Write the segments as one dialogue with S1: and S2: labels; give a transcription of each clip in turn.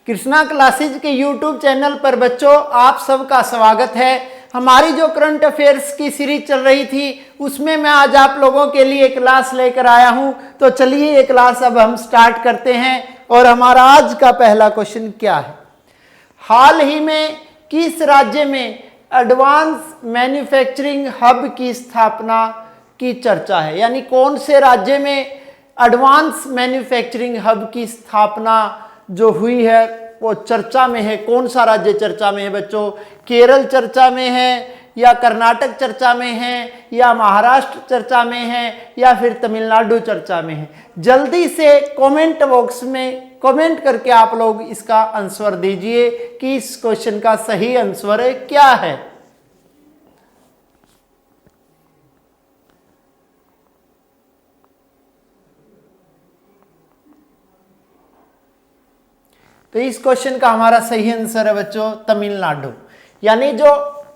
S1: Krishna classes के YouTube channel पर बच्चों आप सबका स्वागत है। हमारी जो करंट अफेयर्स की सीरीज चल रही थी उसमें मैं आज आप लोगों के लिए क्लास लेकर आया हूं। तो चलिए ये क्लास अब हम स्टार्ट करते हैं और हमारा आज का पहला क्वेश्चन क्या है। हाल ही में किस राज्य में एडवांस मैन्युफैक्चरिंग हब की स्थापना की चर्चा है, यानी कौन से राज्य में एडवांस मैन्युफैक्चरिंग हब की स्थापना जो हुई है वो चर्चा में है। कौन सा राज्य चर्चा में है बच्चों? केरल चर्चा में है या कर्नाटक चर्चा में है या महाराष्ट्र चर्चा में है या फिर तमिलनाडु चर्चा में है? जल्दी से कमेंट बॉक्स में कमेंट करके आप लोग इसका आंसर दीजिए कि इस क्वेश्चन का सही आंसर क्या है। तो इस क्वेश्चन का हमारा सही आंसर है बच्चों तमिलनाडु। यानी जो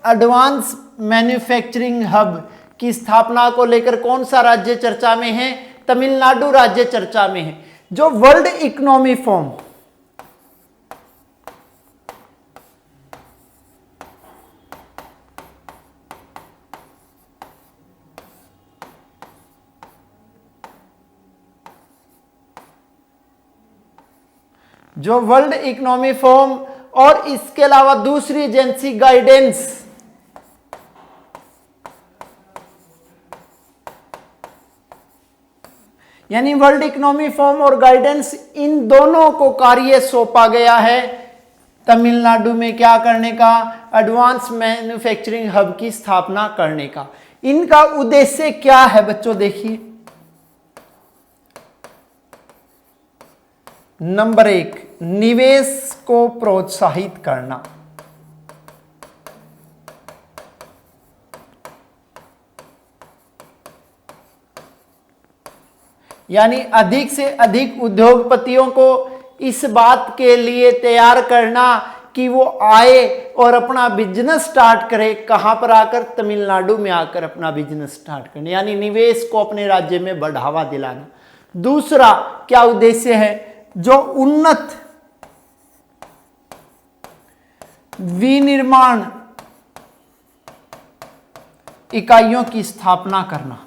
S1: एडवांस मैन्युफैक्चरिंग हब की स्थापना को लेकर कौन सा राज्य चर्चा में है? तमिलनाडु राज्य चर्चा में है। जो वर्ल्ड इकोनॉमी फोरम जो वर्ल्ड इकोनॉमी फोरम और इसके अलावा दूसरी एजेंसी गाइडेंस, यानी वर्ल्ड इकोनॉमी फोरम और गाइडेंस, इन दोनों को कार्य सौंपा गया है तमिलनाडु में क्या करने का? एडवांस मैन्युफैक्चरिंग हब की स्थापना करने का। इनका उद्देश्य क्या है बच्चों? देखिए, नंबर 1, निवेश को प्रोत्साहित करना। यानी अधिक से अधिक उद्योगपतियों को इस बात के लिए तैयार करना कि वो आए और अपना बिजनेस स्टार्ट करे। कहां पर आकर? तमिलनाडु में आकर अपना बिजनेस स्टार्ट करने, यानी निवेश को अपने राज्य में बढ़ावा दिलाना। दूसरा क्या उद्देश्य है? जो उन्नत विनिर्माण इकाइयों की स्थापना करना।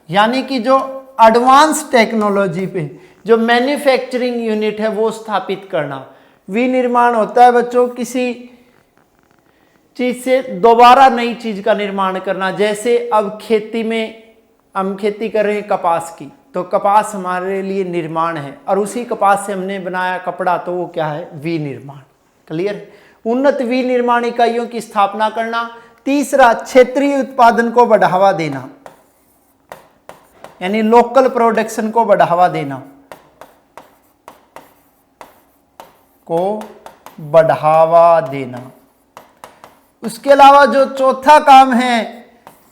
S1: यानी कि जो एडवांस टेक्नोलॉजी पे जो मैन्युफैक्चरिंग यूनिट है वो स्थापित करना। विनिर्माण होता है बच्चों किसी चीज से दोबारा नई चीज का निर्माण करना। जैसे अब खेती में हम खेती कर रहे हैं कपास की, तो कपास हमारे लिए निर्माण है और उसी कपास से हमने बनाया कपड़ा, तो वो क्या है? विनिर्माण। क्लियर? उन्नत विनिर्माण इकाइयों की स्थापना करना। तीसरा, क्षेत्रीय उत्पादन को बढ़ावा देना, यानी लोकल प्रोडक्शन को बढ़ावा देना, उसके अलावा जो चौथा काम है,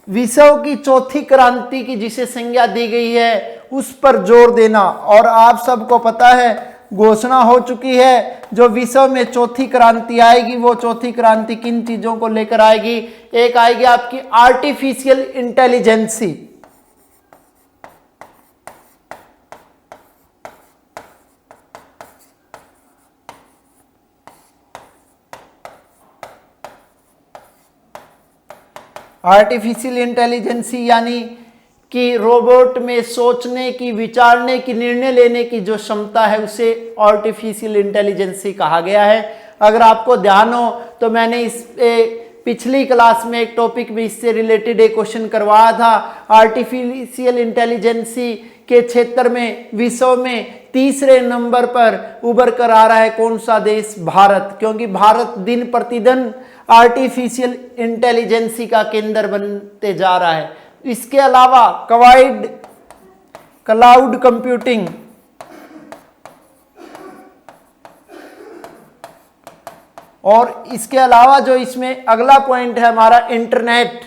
S1: विश्व की चौथी क्रांति की जिसे संज्ञा दी गई है उस पर जोर देना। और आप सबको पता है, घोषणा हो चुकी है, जो विश्व में चौथी क्रांति आएगी वो चौथी क्रांति किन चीजों को लेकर आएगी? एक आएगी आपकी आर्टिफिशियल इंटेलिजेंसी। आर्टिफिशियल इंटेलिजेंसी यानी कि रोबोट में सोचने की, विचारने की, निर्णय लेने की जो क्षमता है उसे आर्टिफिशियल इंटेलिजेंसी कहा गया है। अगर आपको ध्यान हो तो मैंने इस पिछली क्लास में एक टॉपिक में इससे रिलेटेड एक क्वेश्चन करवाया था। आर्टिफिशियल इंटेलिजेंसी के क्षेत्र में विश्व में तीसरे नंबर पर उभर कर आ रहा है कौन सा देश? भारत। क्योंकि भारत दिन प्रतिदिन आर्टिफिशियल इंटेलिजेंसी का केंद्र बनते जा रहा है। इसके अलावा क्लाउड कंप्यूटिंग, और इसके अलावा जो इसमें अगला पॉइंट है हमारा इंटरनेट,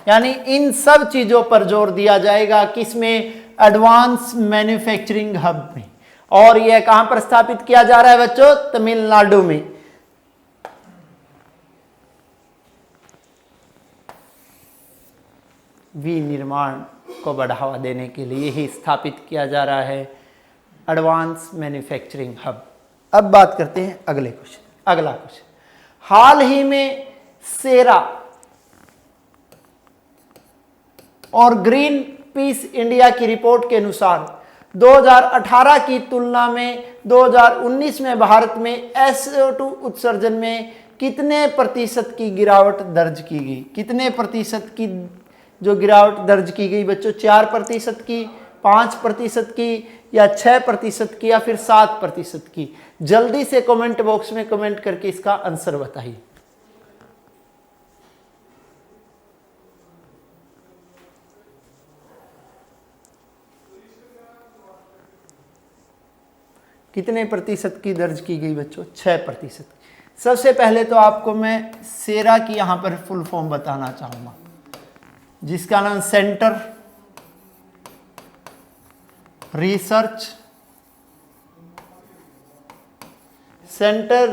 S1: यानी इन सब चीजों पर जोर दिया जाएगा किसमें? एडवांस मैन्युफैक्चरिंग हब में। और यह कहां पर स्थापित किया जा रहा है बच्चों? तमिलनाडु में। विनिर्माण को बढ़ावा देने के लिए ही स्थापित किया जा रहा है एडवांस मैन्युफैक्चरिंग हब। अब बात करते हैं अगला क्वेश्चन। हाल ही में सेरा और ग्रीन पीस इंडिया की रिपोर्ट के अनुसार 2018 की तुलना में 2019 में भारत में SO2 उत्सर्जन में कितने प्रतिशत की गिरावट दर्ज की गई? कितने प्रतिशत की जो गिरावट दर्ज की गई बच्चों? 4% की, 5% की, या 6% की, या फिर 7% की? जल्दी से कमेंट बॉक्स में कमेंट करके इसका आंसर बताइए। कितने प्रतिशत की दर्ज की गई बच्चों? 6%। सबसे पहले तो आपको मैं सेरा की यहां पर फुल फॉर्म बताना चाहूंगा, जिसका नाम centre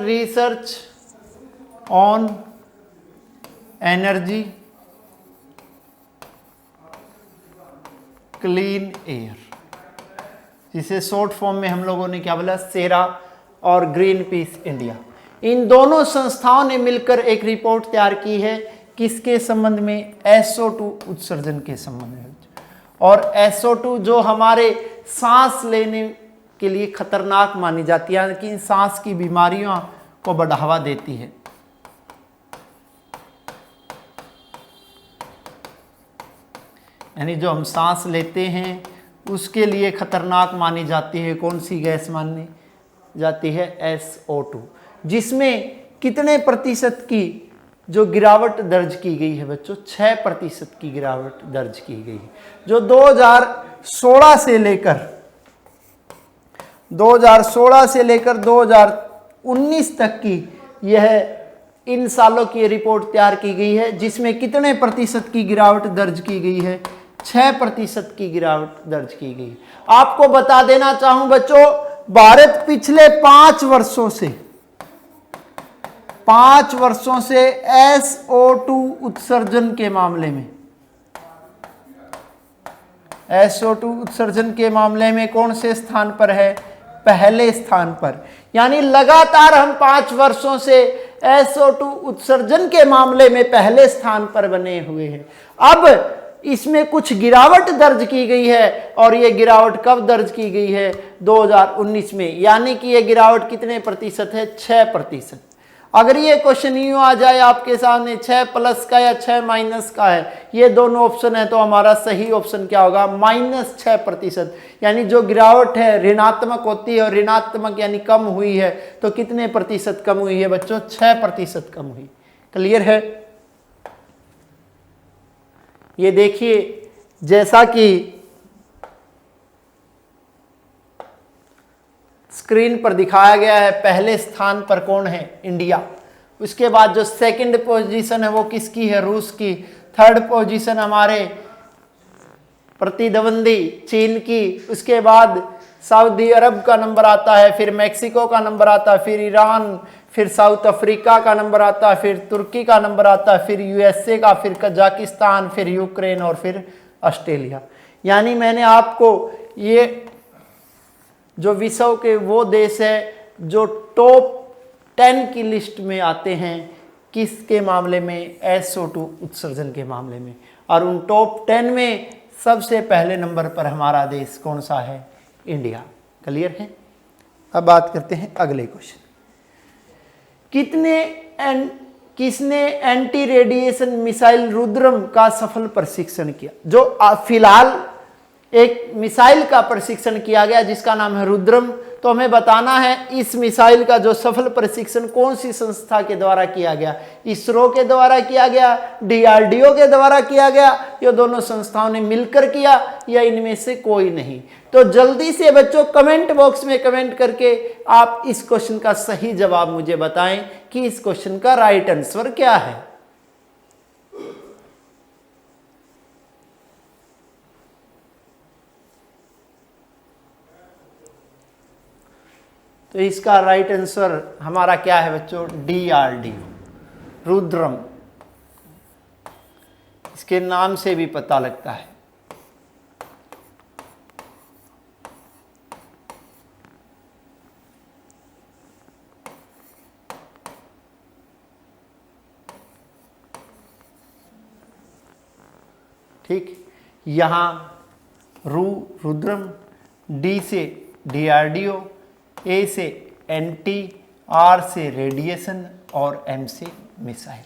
S1: research on energy clean air, जिसे शॉर्ट फॉर्म में हम लोगों ने क्या बोला? सेरा और ग्रीन पीस इंडिया। इन दोनों संस्थाओं ने मिलकर एक रिपोर्ट तैयार की है। किसके संबंध में? SO2 उत्सर्जन के संबंध में। और SO2 जो हमारे सांस लेने के लिए खतरनाक मानी जाती है, कि सांस की बीमारियों को बढ़ावा देती है। यानी जो हम सांस लेते हैं उसके लिए खतरनाक मानी जाती है। कौन सी गैस मानी जाती है? SO2, जिसमें कितने प्रतिशत की जो गिरावट दर्ज की गई है बच्चों? 6% की गिरावट दर्ज की गई है। जो 2016 से लेकर 2019 तक की यह इन सालों की रिपोर्ट तैयार की गई है, जिसमें कितने प्रतिशत की गिरावट दर्ज की गई है? 6% की गिरावट दर्ज की गई। आपको बता देना चाहूं बच्चों, भारत पिछले 5 वर्षों से SO2 उत्सर्जन के मामले में कौन से स्थान पर है? पहले स्थान पर। यानी लगातार हम 5 वर्षों से SO2 उत्सर्जन के मामले में पहले स्थान पर बने हुए हैं। अब इसमें कुछ गिरावट दर्ज की गई है, और ये गिरावट कब दर्ज की गई है? 2019 में। यानी कि ये गिरावट कितने प्रतिशत है? 6%। अगर ये क्वेश्चन यूं आ जाए आपके सामने 6+ का या 6- का है, ये दोनों ऑप्शन है, तो हमारा सही ऑप्शन क्या होगा? -6%। यानी जो गिरावट है ऋणात्मक होती है, और ऋणात्मक यानी कम हुई है, तो कितने प्रतिशत कम हुई है बच्चों? 6% कम हुई। क्लियर है? ये देखिए, जैसा कि स्क्रीन पर दिखाया गया है, पहले स्थान पर कौन है? इंडिया। उसके बाद जो सेकंड पोजीशन है वो किसकी है? रूस की। थर्ड पोजीशन हमारे प्रतिद्वंदी चीन की। उसके बाद सऊदी अरब का नंबर आता है, फिर मैक्सिको का नंबर आता है, फिर ईरान, फिर साउथ अफ्रीका का नंबर आता है, फिर तुर्की का नंबर आता है, फिर USA का, फिर कजाकिस्तान, फिर यूक्रेन और फिर ऑस्ट्रेलिया। यानी मैंने आपको ये जो विश्व के वो देश है जो टॉप 10 की लिस्ट में आते हैं, किसके मामले में? SO2 उत्सर्जन के मामले में। और उन टॉप 10 में सबसे पहले नंबर पर हमारा देश कौन सा है? इंडिया। क्लियर है? अब बात करते हैं अगले क्वेश्चन। किसने एंटी रेडिएशन मिसाइल रुद्रम का सफल प्रशिक्षण किया? जो फिलहाल एक मिसाइल का प्रशिक्षण किया गया जिसका नाम है रुद्रम। तो हमें बताना है इस मिसाइल का जो सफल प्रशिक्षण कौन सी संस्था के द्वारा किया गया? इसरो के द्वारा किया गया, DRDO के द्वारा किया गया, ये दोनों संस्थाओं ने मिलकर किया, या इनमें से कोई नहीं? तो जल्दी से बच्चों कमेंट बॉक्स में कमेंट करके आप इस क्वेश्चन का सही जवाब मुझे बताएं कि इस क्वेश्चन का राइट आंसर क्या है। तो इसका राइट आंसर हमारा क्या है बच्चों? DRDO, रुद्रम। इसके नाम से भी पता लगता है। ठीक, यहाँ रुद्रम, डी से डीआरडीओ, ए से एंटी, आर से रेडिएशन और एम से मिसाइल।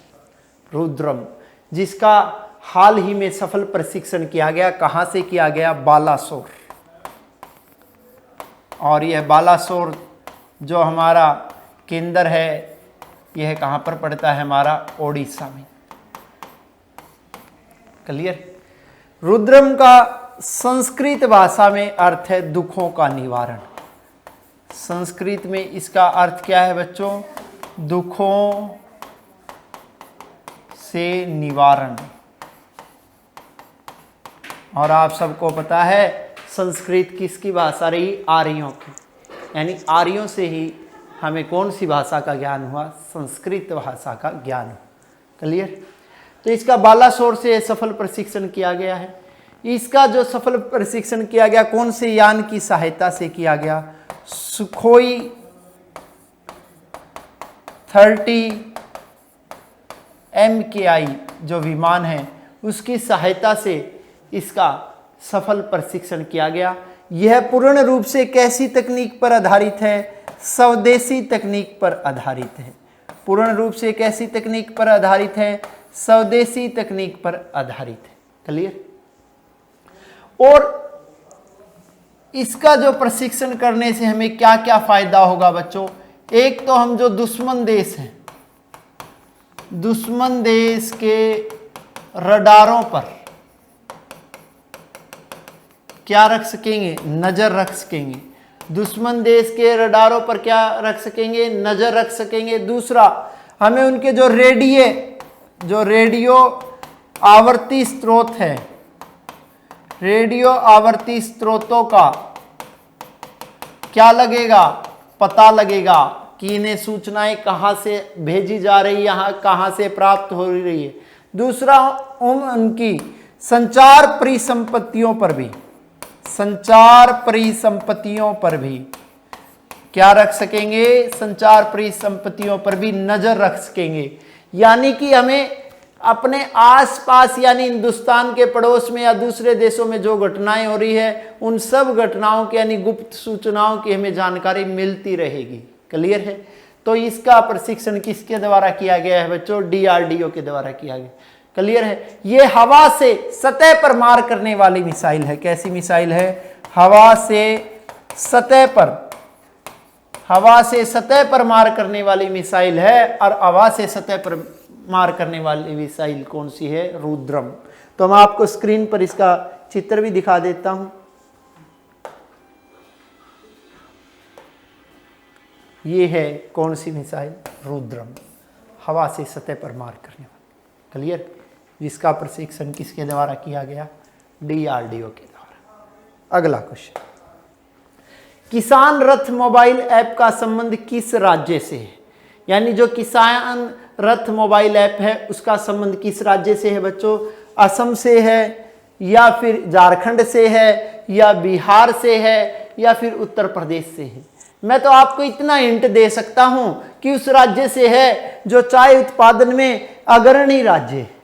S1: रुद्रम, जिसका हाल ही में सफल प्रशिक्षण किया गया, कहाँ से किया गया? बालासोर। और यह बालासोर जो हमारा केंद्र है, यह कहाँ पर पड़ता है? हमारा ओडिशा में। क्लियर? रुद्रम का संस्कृत भाषा में अर्थ है दुखों का निवारण। संस्कृत में इसका अर्थ क्या है बच्चों? दुखों से निवारण। और आप सबको पता है संस्कृत किसकी भाषा रही? आर्यों की। यानी आर्यों से ही हमें कौन सी भाषा का ज्ञान हुआ? संस्कृत भाषा का ज्ञान हुआ। क्लियर? तो इसका बालासोर से सफल प्रशिक्षण किया गया है। इसका जो सफल प्रशिक्षण किया गया कौन से यान की सहायता से किया गया? सुखोई 30 MKI जो विमान है उसकी सहायता से इसका सफल प्रशिक्षण किया गया। यह पूर्ण रूप से कैसी तकनीक पर आधारित है? स्वदेशी तकनीक पर आधारित है। पूर्ण रूप से कैसी तकनीक पर आधारित है? स्वदेशी तकनीक पर आधारित है। क्लियर? और इसका जो प्रशिक्षण करने से हमें क्या क्या फायदा होगा बच्चों? एक तो हम जो दुश्मन देश हैं, दुश्मन देश के रडारों पर क्या रख सकेंगे? नजर रख सकेंगे। दुश्मन देश के रडारों पर क्या रख सकेंगे? नजर रख सकेंगे। दूसरा, हमें उनके जो रेडियो आवर्ती स्रोत है, रेडियो आवर्ती स्रोतों का क्या लगेगा? पता लगेगा कि इन्हें सूचनाएं कहाँ से भेजी जा रही है, यहाँ कहाँ से प्राप्त हो रही है। दूसरा, उनकी संचार परिसंपत्तियों पर भी, संचार परिसंपत्तियों पर भी क्या रख सकेंगे? संचार परिसंपत्तियों पर भी नजर रख सकेंगे। यानी कि हमें अपने आसपास यानी हिंदुस्तान के पड़ोस में या दूसरे देशों में जो घटनाएं हो रही है उन सब घटनाओं की यानी गुप्त सूचनाओं की हमें जानकारी मिलती रहेगी। क्लियर है? तो इसका प्रशिक्षण किसके द्वारा किया गया है बच्चों? डीआरडीओ के द्वारा किया गया। क्लियर है? ये हवा से सतह पर मार करने वाली मिसाइल है। कैसी मिसाइल है? हवा से सतह पर मार करने वाली मिसाइल है। और हवा से सतह पर मार करने वाली मिसाइल कौन सी है? रुद्रम। तो मैं आपको स्क्रीन पर इसका चित्र भी दिखा देता हूं। ये है कौन सी मिसाइल? रुद्रम, हवा से सतह पर मार करने वाली। क्लियर? जिसका प्रशिक्षण किसके द्वारा किया गया? डीआरडीओ के द्वारा। अगला क्वेश्चन, किसान रथ मोबाइल ऐप का संबंध किस राज्य से है? यानी जो किसान रथ मोबाइल ऐप है उसका संबंध किस राज्य से है बच्चों? असम से है, या फिर झारखंड से है, या बिहार से है, या फिर उत्तर प्रदेश से है। मैं तो आपको इतना हिंट दे सकता हूं कि उस राज्य से है जो चाय उत्पादन में अग्रणी राज्य है।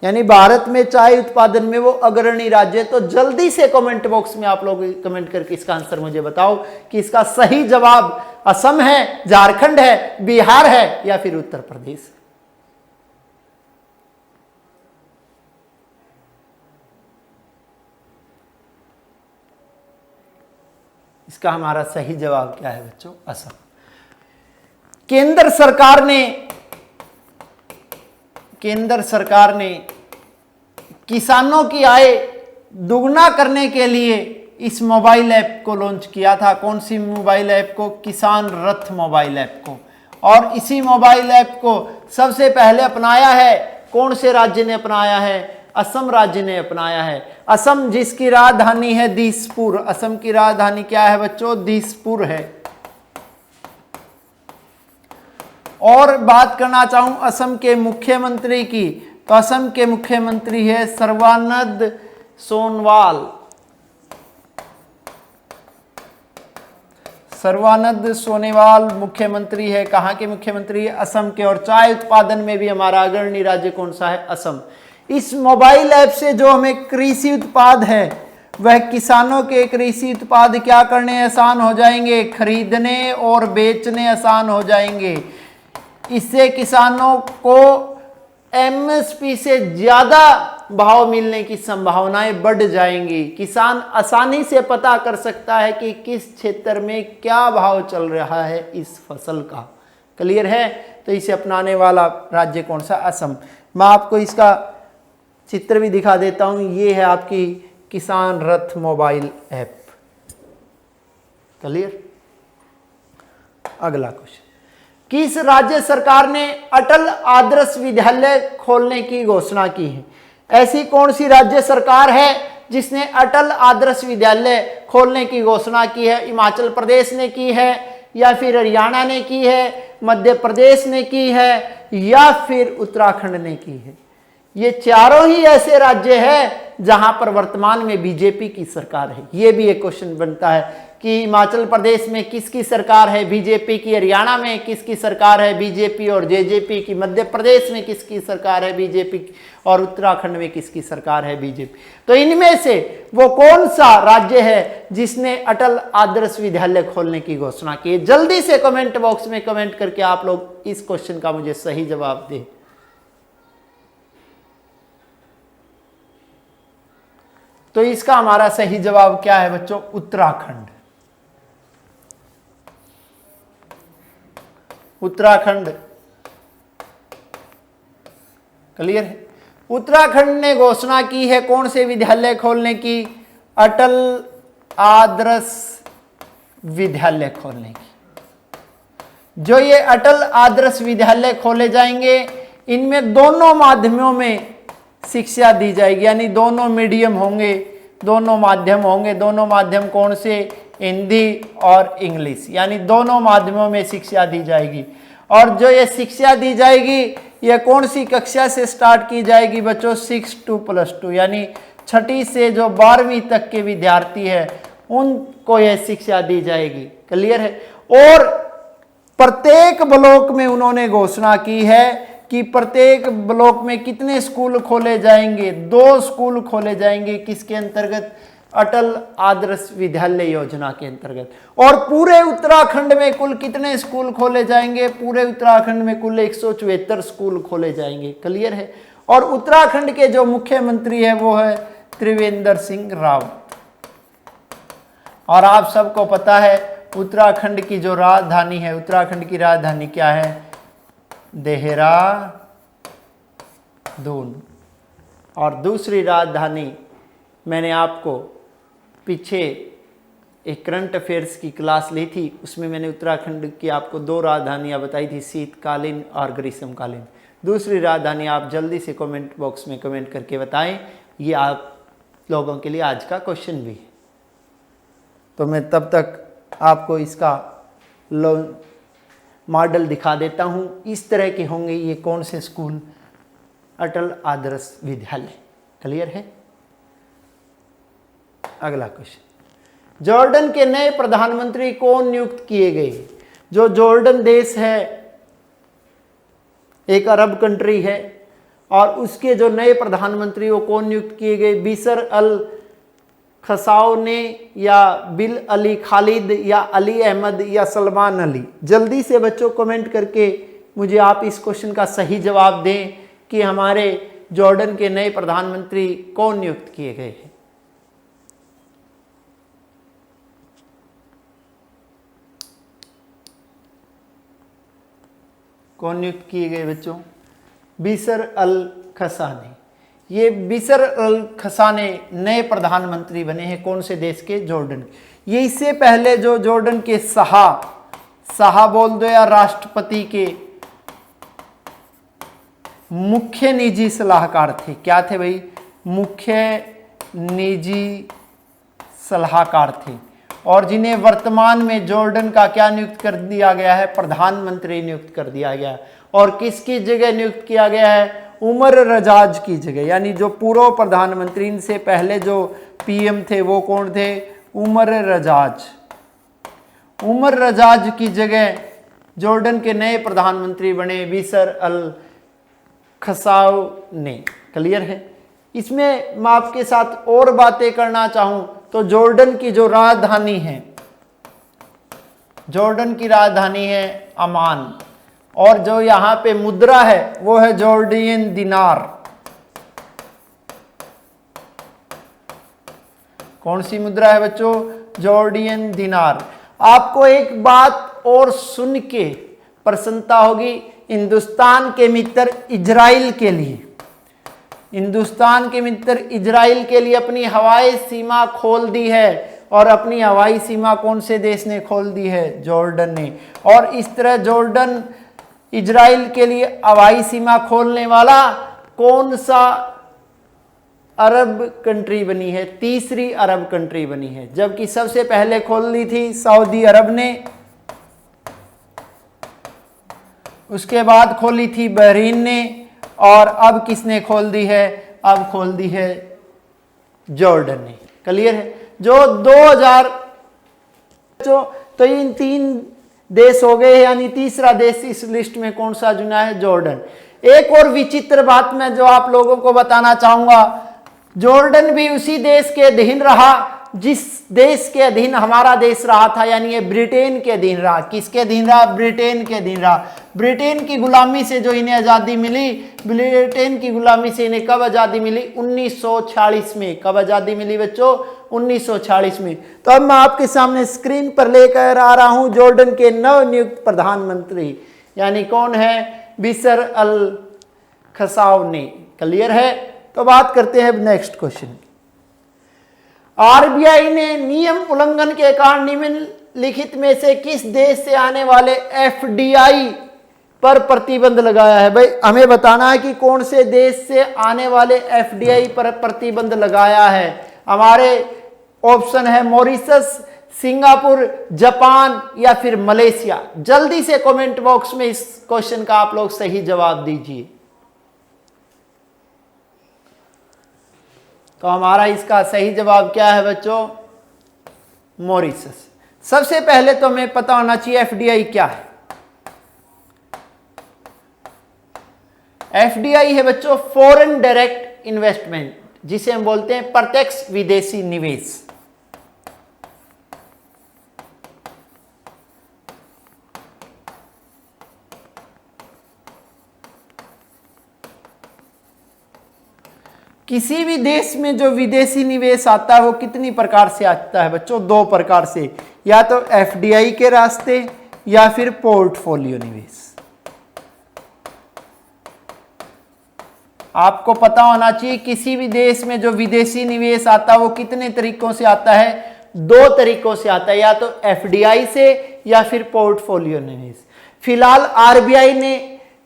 S1: यानी भारत में चाय उत्पादन में वो अग्रणी राज्य है। तो जल्दी से कमेंट बॉक्स में आप लोग कमेंट करके इसका आंसर मुझे बताओ कि इसका सही जवाब असम है, झारखंड है, बिहार है, या फिर उत्तर प्रदेश। इसका हमारा सही जवाब क्या है बच्चों? असम। केंद्र सरकार ने किसानों की आय दुगना करने के लिए इस मोबाइल ऐप को लॉन्च किया था। कौन सी मोबाइल ऐप को? किसान रथ मोबाइल ऐप को। और इसी मोबाइल ऐप को सबसे पहले अपनाया है कौन से राज्य ने अपनाया है? असम राज्य ने अपनाया है। असम जिसकी राजधानी है दिसपुर। असम की राजधानी क्या है बच्चों? दिसपुर है। और बात करना चाहूं असम के मुख्यमंत्री की, तो असम के मुख्यमंत्री है सर्बानंद सोनोवाल। सर्बानंद सोनोवाल मुख्यमंत्री है। कहाँ के मुख्यमंत्री है? असम के। और चाय उत्पादन में भी हमारा अग्रणी राज्य कौन सा है? असम। इस मोबाइल ऐप से जो हमें कृषि उत्पाद है वह किसानों के कृषि उत्पाद क्या करने आसान हो जाएंगे? खरीदने और बेचने आसान हो जाएंगे। इससे किसानों को एमएसपी से ज्यादा भाव मिलने की संभावनाएं बढ़ जाएंगी। किसान आसानी से पता कर सकता है कि किस क्षेत्र में क्या भाव चल रहा है इस फसल का। क्लियर है? तो इसे अपनाने वाला राज्य कौन सा? असम। मैं आपको इसका चित्र भी दिखा देता हूं। ये है आपकी किसान रथ मोबाइल ऐप। क्लियर? अगला क्वेश्चन, किस राज्य सरकार ने अटल आदर्श विद्यालय खोलने की घोषणा की है? ऐसी कौन सी राज्य सरकार है जिसने अटल आदर्श विद्यालय खोलने की घोषणा की है? हिमाचल प्रदेश ने की है, या फिर हरियाणा ने की है, मध्य प्रदेश ने की है, या फिर उत्तराखंड ने की है? ये चारों ही ऐसे राज्य हैं जहां पर वर्तमान में बीजेपी की सरकार है। ये भी एक क्वेश्चन बनता है कि हिमाचल प्रदेश में किसकी सरकार है? बीजेपी की। हरियाणा में किसकी सरकार है? बीजेपी और जेजेपी की। मध्य प्रदेश में किसकी सरकार है? बीजेपी की। और उत्तराखंड में किसकी सरकार है? बीजेपी। तो इनमें से वो कौन सा राज्य है जिसने अटल आदर्श विद्यालय खोलने की घोषणा की है? जल्दी से कमेंट बॉक्स में कमेंट करके आप लोग इस क्वेश्चन का मुझे सही जवाब दें। तो इसका हमारा सही जवाब क्या है बच्चों? उत्तराखंड। उत्तराखंड। क्लियर है? उत्तराखंड ने घोषणा की है कौन से विद्यालय खोलने की? अटल आदर्श विद्यालय खोलने की। जो ये अटल आदर्श विद्यालय खोले जाएंगे, इनमें दोनों माध्यमों में शिक्षा दी जाएगी, यानी दोनों मीडियम होंगे, दोनों माध्यम होंगे। दोनों माध्यम कौन से? हिंदी और इंग्लिश, यानी दोनों माध्यमों में शिक्षा दी जाएगी। और जो ये शिक्षा दी जाएगी ये कौन सी कक्षा से स्टार्ट की जाएगी बच्चों? 6 to +2, यानी 6ठी से जो 12वीं तक के विद्यार्थी है उनको यह शिक्षा दी जाएगी। क्लियर है? और प्रत्येक ब्लॉक में उन्होंने घोषणा की है कि प्रत्येक ब्लॉक में कितने स्कूल खोले जाएंगे? 2 स्कूल खोले जाएंगे। किसके अंतर्गत? अटल आदर्श विद्यालय योजना के अंतर्गत। और पूरे उत्तराखंड में कुल कितने स्कूल खोले जाएंगे? पूरे उत्तराखंड में कुल 174 स्कूल खोले जाएंगे। क्लियर है? और उत्तराखंड के जो मुख्यमंत्री है वो है त्रिवेंद्र सिंह रावत। और आप सबको पता है उत्तराखंड की जो राजधानी है, उत्तराखंड की राजधानी क्या है? देहरादून। और दूसरी राजधानी मैंने आपको पीछे एक करंट अफेयर्स की क्लास ली थी, उसमें मैंने उत्तराखंड की आपको 2 राजधानियां बताई थी, शीतकालीन और ग्रीष्मकालीन। दूसरी राजधानी आप जल्दी से कमेंट बॉक्स में कमेंट करके बताएं। ये आप लोगों के लिए आज का क्वेश्चन भी है। तो मैं तब तक आपको इसका मॉडल दिखा देता हूं। इस तरह के होंगे ये कौन से स्कूल? अटल आदर्श विद्यालय। क्लियर है? अगला क्वेश्चन, जॉर्डन के नए प्रधानमंत्री कौन नियुक्त किए गए? जो जॉर्डन देश है एक अरब कंट्री है, और उसके जो नए प्रधानमंत्री वो कौन नियुक्त किए गए? बिशर अल खसाओने, या बिल अली खालिद, या अली अहमद, या सलमान अली? जल्दी से बच्चों कमेंट करके मुझे आप इस क्वेश्चन का सही जवाब दें कि हमारे जॉर्डन के नए प्रधानमंत्री कौन नियुक्त किए गए हैं। कौन नियुक्त किए गए बच्चों? बिशर अल खसाने। ये बिशर अल खसाने नए प्रधानमंत्री बने हैं कौन से देश के? जॉर्डन। ये इससे पहले जो जॉर्डन के शाह बोल दो या राष्ट्रपति के मुख्य निजी सलाहकार थे। क्या थे भाई? मुख्य निजी सलाहकार थे। और जिन्हें वर्तमान में जॉर्डन का क्या नियुक्त कर दिया गया है? प्रधानमंत्री नियुक्त कर दिया गया है। और किसकी जगह नियुक्त किया गया है? उमर रजाज की जगह, यानी जो पूर्व प्रधानमंत्री, इनसे पहले जो पीएम थे वो कौन थे? उमर रजाज। उमर रजाज की जगह जॉर्डन के नए प्रधानमंत्री बने बिशर अल खसाउनी। क्लियर है? इसमें मैं आपके साथ और बातें करना चाहूं तो जॉर्डन की जो राजधानी है, जॉर्डन की राजधानी है अमान, और जो यहां पे मुद्रा है वो है जॉर्डियन दिनार। कौन सी मुद्रा है बच्चों? जॉर्डियन दिनार। आपको एक बात और सुन के प्रसन्नता होगी, हिंदुस्तान के मित्र इजराइल के लिए, हिंदुस्तान के मित्र इजराइल के लिए अपनी हवाई सीमा खोल दी है। और अपनी हवाई सीमा कौन से देश ने खोल दी है? जॉर्डन ने। और इस तरह जॉर्डन इजराइल के लिए हवाई सीमा खोलने वाला कौन सा अरब कंट्री बनी है? तीसरी अरब कंट्री बनी है, जबकि सबसे पहले खोल दी थी सऊदी अरब ने, उसके बाद खोली थी बहरीन ने, और अब किसने खोल दी है? अब खोल दी है जॉर्डन ने। क्लियर है? जो 2000 तो इन 3 देश हो गए, यानी तीसरा देश इस लिस्ट में कौन सा चुना है? जॉर्डन। एक और विचित्र बात मैं जो आप लोगों को बताना चाहूंगा, जॉर्डन भी उसी देश के अधीन रहा जिस देश के अधीन हमारा देश रहा था, यानी ये ब्रिटेन के अधीन रहा। किसके अधीन रहा? ब्रिटेन के अधीन रहा। ब्रिटेन की गुलामी से जो इन्हें आज़ादी मिली, ब्रिटेन की गुलामी से इन्हें कब आज़ादी मिली? 1946 में। कब आज़ादी मिली बच्चों? 1946 में। तो अब मैं आपके सामने स्क्रीन पर लेकर आ रहा हूं जॉर्डन के नवनियुक्त प्रधानमंत्री, यानी कौन है? बिशर अल खसाउनी। क्लियर है? तो बात करते हैं नेक्स्ट क्वेश्चन। आरबीआई ने नियम उल्लंघन के कारण निम्नलिखित में से किस देश से आने वाले एफडीआई पर प्रतिबंध लगाया है? भाई हमें बताना है कि कौन से देश से आने वाले एफडीआई पर प्रतिबंध लगाया है। हमारे ऑप्शन है मॉरिशस, सिंगापुर, जापान या फिर मलेशिया। जल्दी से कमेंट बॉक्स में इस क्वेश्चन का आप लोग सही जवाब दीजिए। तो हमारा इसका सही जवाब क्या है बच्चों? मॉरिशस। सबसे पहले तो हमें पता होना चाहिए एफडीआई क्या है। एफडीआई है बच्चों फॉरेन डायरेक्ट इन्वेस्टमेंट, जिसे हम बोलते हैं प्रत्यक्ष विदेशी निवेश। किसी भी देश में जो विदेशी निवेश आता है वो कितनी प्रकार से आता है बच्चों? 2 प्रकार से, या तो एफडीआई के रास्ते या फिर पोर्टफोलियो निवेश। आपको पता होना चाहिए किसी भी देश में जो विदेशी निवेश आता है वो कितने तरीकों से आता है? 2 तरीकों से आता है, या तो एफडीआई से या फिर पोर्टफोलियो निवेश। फिलहाल आरबीआई ने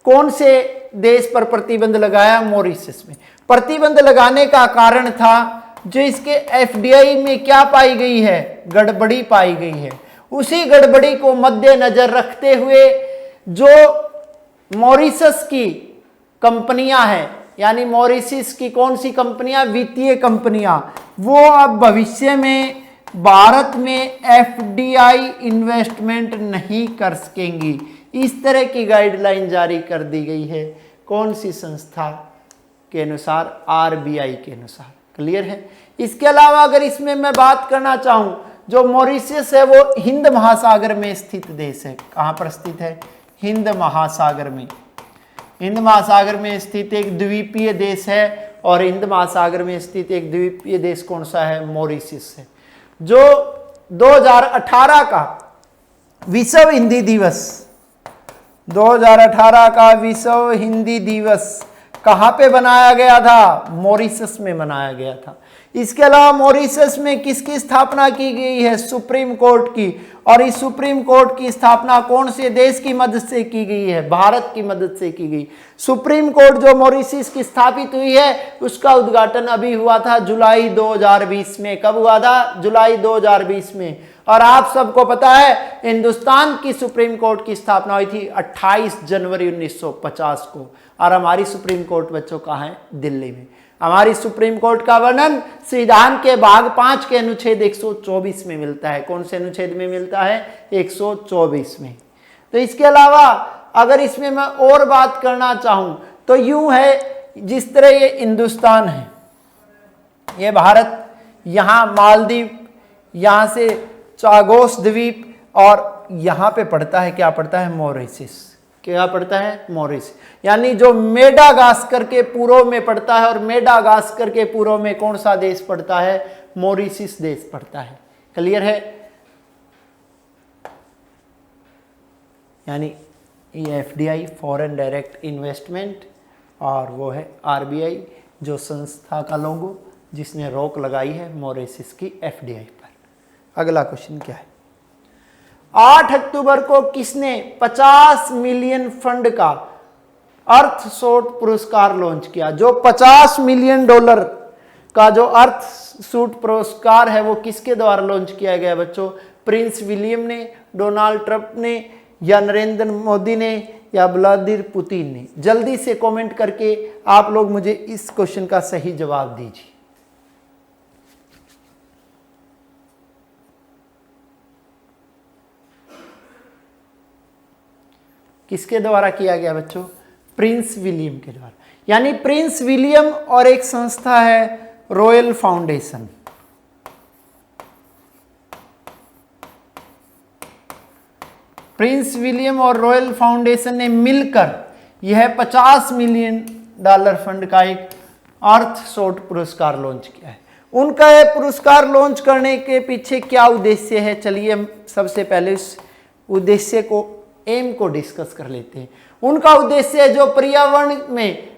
S1: कौन से देश पर प्रतिबंध लगाया? मॉरिशस में। प्रतिबंध लगाने का कारण था जो इसके एफडीआई में क्या पाई गई है? गड़बड़ी पाई गई है। उसी गड़बड़ी को मद्देनजर रखते हुए जो मॉरिशस की कंपनियां हैं, यानी मॉरिशस की कौन सी कंपनियां? वित्तीय कंपनियां, वो अब भविष्य में भारत में एफडीआई इन्वेस्टमेंट नहीं कर सकेंगी। इस तरह की गाइडलाइन जारी कर दी गई है। कौन सी संस्था के अनुसार? आरबीआई के अनुसार। क्लियर है? इसके अलावा अगर इसमें मैं बात करना चाहूं, जो मॉरिशस है वो हिंद महासागर में स्थित देश है। कहां पर स्थित है? हिंद महासागर में। हिंद महासागर में स्थित एक द्वीपीय देश है, और हिंद महासागर में स्थित एक द्वीपीय देश कौन सा है? मॉरिशस है। जो 2018 का विश्व हिंदी दिवस, 2018 का विश्व हिंदी दिवस कहां पे बनाया गया था? मॉरिशस में बनाया गया था। इसके अलावा मॉरिशस में किसकी स्थापना की गई है? सुप्रीम कोर्ट की। और इस सुप्रीम कोर्ट की स्थापना कौन से देश की मदद से की गई है? भारत की मदद से की गई। सुप्रीम कोर्ट जो मॉरिशस की स्थापित हुई है उसका उद्घाटन अभी हुआ था जुलाई 2020 में। कब हुआ था? जुलाई 2020 में। और आप सबको पता है हिंदुस्तान की सुप्रीम कोर्ट की स्थापना हुई थी 28 जनवरी 1950 को। और हमारी सुप्रीम कोर्ट बच्चों कहाँ है? दिल्ली में। हमारी सुप्रीम कोर्ट का वर्णन संविधान के भाग 5 के अनुच्छेद 124 में मिलता है। कौन से अनुच्छेद में मिलता है? 124 में। तो इसके अलावा अगर इसमें मैं और बात करना चाहूं तो यूं है, जिस तरह ये हिंदुस्तान है, ये भारत, यहाँ मालदीव, यहाँ से चागोस द्वीप, और यहाँ पे पड़ता है, क्या पड़ता है? मॉरिशस। क्या पड़ता है? मॉरिशस। यानी जो मेडागास्कर के पूर्व में पड़ता है, और मेडागास्कर के पूर्व में कौन सा देश पड़ता है? मॉरिशस देश पड़ता है। क्लियर है? यानी ये एफडीआई, फॉरेन डायरेक्ट इन्वेस्टमेंट, और वो है आरबीआई, जो संस्था का लोगो जिसने रोक लगाई है मॉरिशस की एफडीआई पर। अगला क्वेश्चन क्या है? 8 अक्टूबर को किसने 50 मिलियन फंड का अर्थ शूट पुरस्कार लॉन्च किया? जो 50 मिलियन डॉलर का जो अर्थ शूट पुरस्कार है वो किसके द्वारा लॉन्च किया गया बच्चों? प्रिंस विलियम ने, डोनाल्ड ट्रंप ने, या नरेंद्र मोदी ने, या व्लादिमीर पुतिन ने? जल्दी से कमेंट करके आप लोग मुझे इस क्वेश्चन का सही जवाब दीजिए। किसके द्वारा किया गया बच्चों? प्रिंस विलियम के द्वारा। यानी प्रिंस विलियम और एक संस्था है रॉयल फाउंडेशन। प्रिंस विलियम और रॉयल फाउंडेशन ने मिलकर यह 50 मिलियन डॉलर फंड का एक अर्थ शूट पुरस्कार लॉन्च किया है। उनका यह पुरस्कार लॉन्च करने के पीछे क्या उद्देश्य है? चलिए हम सबसे पहले उस उद्देश्य को, एम को डिस्कस कर लेते हैं। उनका उद्देश्य है जो पर्यावरण में,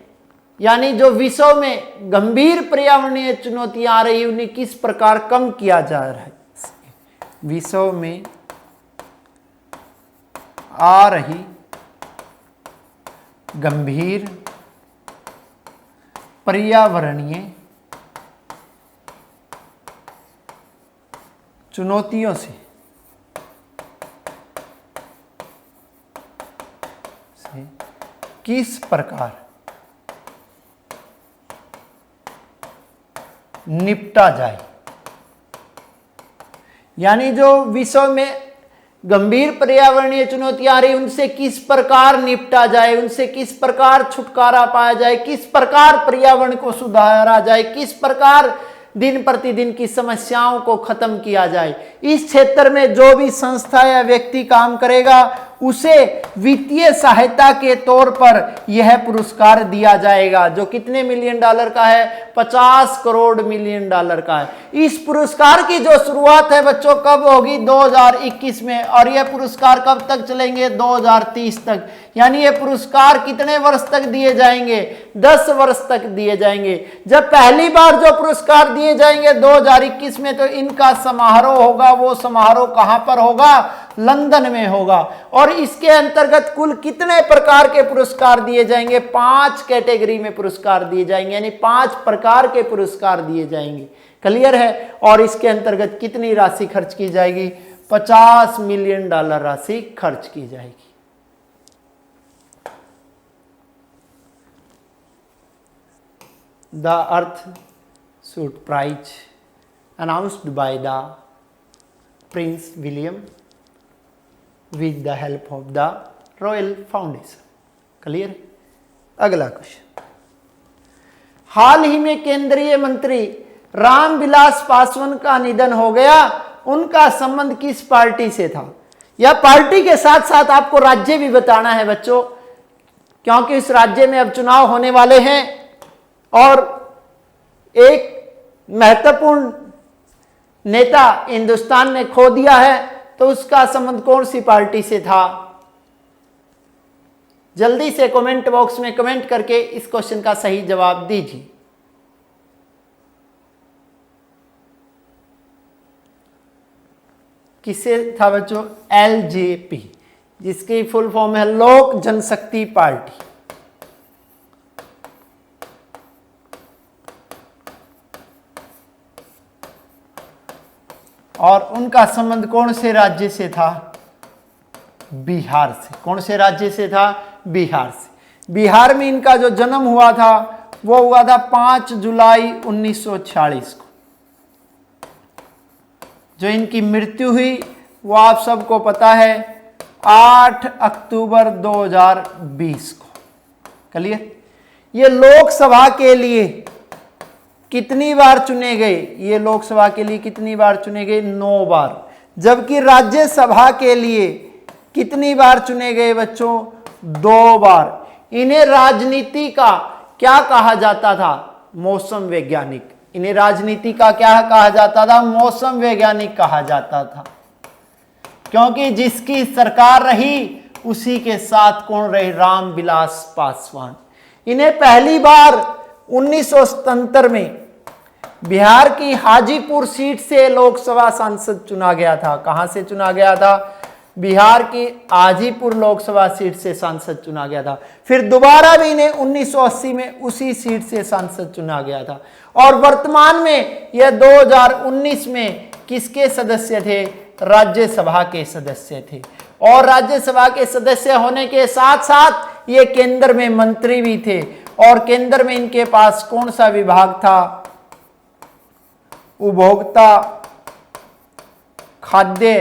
S1: यानी जो विश्व में गंभीर पर्यावरणीय चुनौतियां आ रही है उन्हें किस प्रकार कम किया जा रहा है। विश्व में आ रही गंभीर पर्यावरणीय चुनौतियों से किस प्रकार निपटा जाए। यानी जो विश्व में गंभीर पर्यावरणीय चुनौतियां आ रही उनसे किस प्रकार निपटा जाए, उनसे किस प्रकार छुटकारा पाया जाए, किस प्रकार पर्यावरण को सुधारा जाए, किस प्रकार दिन प्रतिदिन की समस्याओं को खत्म किया जाए। इस क्षेत्र में जो भी संस्था या व्यक्ति काम करेगा उसे वित्तीय सहायता के तौर पर यह पुरस्कार दिया जाएगा, जो कितने मिलियन डॉलर का है? 50 करोड़ मिलियन डॉलर का है। इस पुरस्कार की जो शुरुआत है बच्चों कब होगी? 2021 में, और यह पुरस्कार कब तक चलेंगे? 2030 तक। यानी ये पुरस्कार कितने वर्ष तक दिए जाएंगे? 10 वर्ष तक दिए जाएंगे। जब पहली बार जो पुरस्कार दिए जाएंगे 2021 में, तो इनका समारोह होगा। वो समारोह कहां पर होगा? लंदन में होगा। और इसके अंतर्गत कुल कितने प्रकार के पुरस्कार दिए जाएंगे? 5 कैटेगरी में पुरस्कार दिए जाएंगे, यानी 5 प्रकार के पुरस्कार दिए जाएंगे। क्लियर है? और इसके अंतर्गत कितनी राशि खर्च की जाएगी? 50 मिलियन डॉलर राशि खर्च की जाएगी। The Earth Suit Prize announced by the Prince William with the help of the Royal Foundation. Clear? अगला क्वेश्चन। हाल ही में केंद्रीय मंत्री रामविलास पासवान का निधन हो गया। उनका संबंध किस पार्टी से था? या पार्टी के साथ साथ आपको राज्य भी बताना है बच्चों, क्योंकि इस राज्य में अब चुनाव होने वाले हैं और एक महत्वपूर्ण नेता हिंदुस्तान ने खो दिया है। तो उसका संबंध कौन सी पार्टी से था? जल्दी से कमेंट बॉक्स में कमेंट करके इस क्वेश्चन का सही जवाब दीजिए। किससे था बच्चों? एलजेपी, जिसकी फुल फॉर्म है लोक जनशक्ति पार्टी। और उनका संबंध कौन से राज्य से था? बिहार से। कौन से राज्य से था? बिहार से। बिहार में इनका जो जन्म हुआ था वो हुआ था 5 जुलाई 1946 को। जो इनकी मृत्यु हुई वो आप सबको पता है 8 अक्टूबर 2020 को। क्लियर? ये लोकसभा के लिए कितनी बार चुने गए? ये लोकसभा के लिए कितनी बार चुने गए? 9 बार। जबकि राज्यसभा के लिए कितनी बार चुने गए बच्चों? 2 बार। इन्हें राजनीति का क्या कहा जाता था? मौसम वैज्ञानिक। इन्हें राजनीति का क्या कहा जाता था? मौसम वैज्ञानिक कहा जाता था। क्योंकि जिसकी सरकार रही उसी के साथ कौन रहे? रामविलास पासवान। इन्हें पहली बार 1977 में बिहार की हाजीपुर सीट से लोकसभा सांसद चुना गया था। कहां से चुना गया था? बिहार की हाजीपुर लोकसभा सीट से सांसद चुना गया था। फिर दोबारा भी इन्हें 1980 में उसी सीट से सांसद चुना गया था। और वर्तमान में यह 2019 में किसके सदस्य थे? राज्यसभा के सदस्य थे। और राज्यसभा के सदस्य होने के साथ साथ ये केंद्र में मंत्री भी थे। और केंद्र में इनके पास कौन सा विभाग था? उपभोक्ता खाद्य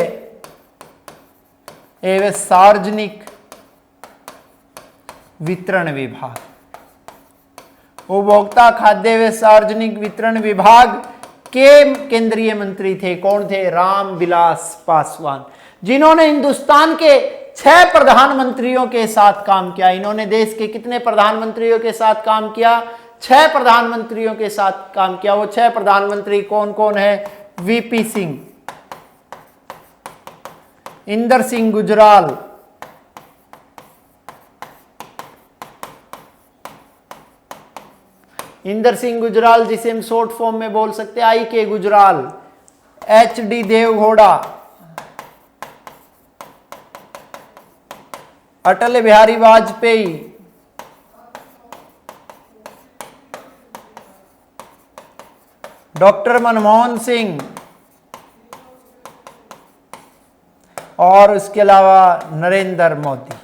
S1: एवं सार्वजनिक वितरण विभाग। उपभोक्ता खाद्य एवं सार्वजनिक वितरण विभाग के केंद्रीय मंत्री थे। कौन थे? रामविलास पासवान, जिन्होंने हिंदुस्तान के 6 प्रधानमंत्रियों के साथ काम किया। इन्होंने देश के कितने प्रधानमंत्रियों के साथ काम किया? 6 प्रधानमंत्रियों के साथ काम किया। वो 6 प्रधानमंत्री कौन कौन है? वीपी सिंह, इंदर सिंह गुजराल, इंदर सिंह गुजराल जिसे हम शॉर्ट फॉर्म में बोल सकते हैं आई के गुजराल, HD देवगौड़ा, अटल बिहारी वाजपेयी, डॉक्टर मनमोहन सिंह और उसके अलावा नरेंद्र मोदी।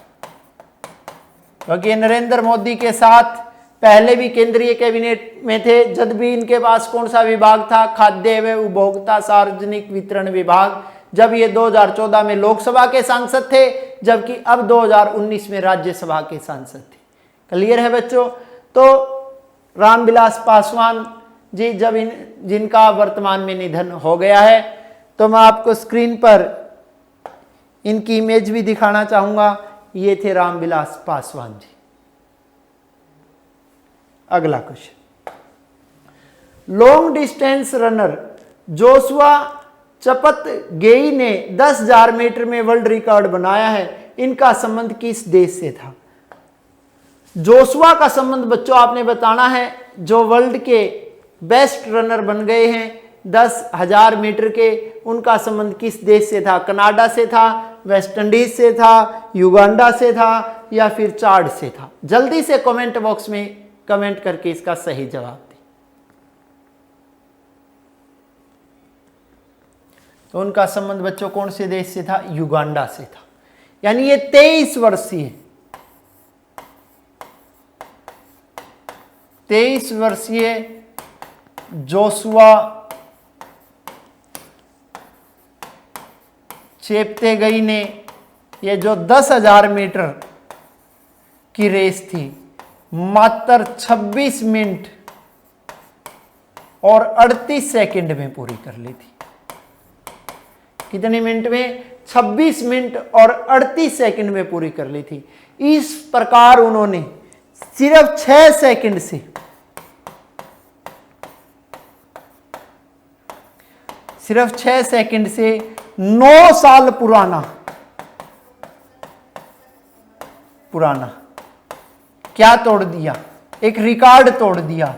S1: क्योंकि नरेंद्र मोदी के साथ पहले भी केंद्रीय कैबिनेट में थे, जब भी इनके पास कौन सा विभाग था? खाद्य एवं उपभोक्ता सार्वजनिक वितरण विभाग। जब ये 2014 में लोकसभा के सांसद थे, जबकि अब 2019 में राज्यसभा के सांसद थे। क्लियर है बच्चों? तो रामविलास पासवान जी जब जिनका वर्तमान में निधन हो गया है, तो मैं आपको स्क्रीन पर इनकी इमेज भी दिखाना चाहूंगा। ये थे रामविलास पासवान जी। अगला question, long distance runner Joshua Cheptegei ने 10,000 मीटर में वर्ल्ड रिकॉर्ड बनाया है। इनका संबंध किस देश से था? जोशुआ का संबंध बच्चों आपने बताना है, जो वर्ल्ड के बेस्ट रनर बन गए हैं 10,000 मीटर के, उनका संबंध किस देश से था? कनाडा से था, वेस्ट इंडीज से था, युगांडा से था, या फिर चाड से था? जल्दी से कमेंट बॉक्स में कमेंट करके इसका सही जवाब दें। तो उनका संबंध बच्चों कौन से देश से था? युगांडा से था। यानी ये 23 वर्षीय जोशुआ चेपतेगई ने ये जो 10,000 मीटर की रेस थी मात्र 26 मिनट और 38 सेकंड में पूरी कर ली थी। कितने मिनट में? 26 मिनट और 38 सेकंड में पूरी कर ली थी। इस प्रकार उन्होंने सिर्फ 6 सेकंड से सिर्फ 6 सेकंड से 9 साल पुराना क्या तोड़ दिया? एक रिकॉर्ड तोड़ दिया।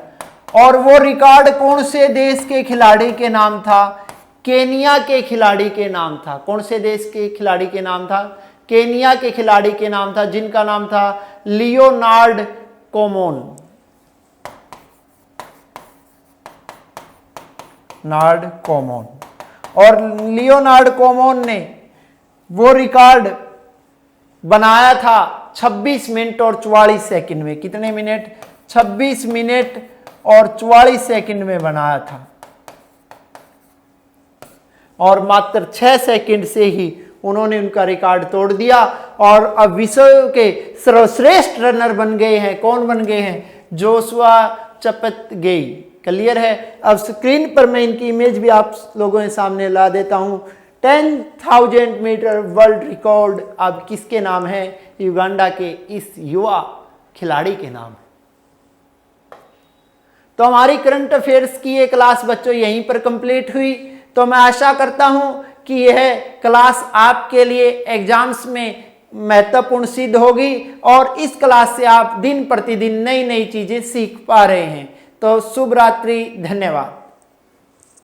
S1: और वो रिकॉर्ड कौन से देश के खिलाड़ी के नाम था? केनिया के खिलाड़ी के नाम था। कौन से देश के खिलाड़ी के नाम था? केनिया के खिलाड़ी के नाम था, जिनका नाम था लियोनार्ड कोमोन। और लियोनार्ड कोमन ने वो रिकॉर्ड बनाया था 26 मिनट और 44 सेकंड में। कितने मिनट? 26 मिनट और 44 सेकंड में बनाया था, और मात्र 6 सेकंड से ही उन्होंने उनका रिकॉर्ड तोड़ दिया और अब विश्व के सर्वश्रेष्ठ रनर बन गए हैं। कौन बन गए हैं? जोशुआ चेप्टेगेई। क्लियर है? अब स्क्रीन पर मैं इनकी इमेज भी आप लोगों के सामने ला देता हूं। 10,000 मीटर वर्ल्ड रिकॉर्ड अब किसके नाम है? युगांडा के इस युवा खिलाड़ी के नाम है। तो हमारी करंट अफेयर्स की ये क्लास बच्चों यहीं पर कंप्लीट हुई। तो मैं आशा करता हूं कि यह क्लास आपके लिए एग्जाम्स में महत्वपूर्ण सिद्ध होगी और इस क्लास से आप दिन प्रतिदिन नई नई चीजें सीख पा रहे हैं। तो शुभ रात्रि, धन्यवाद।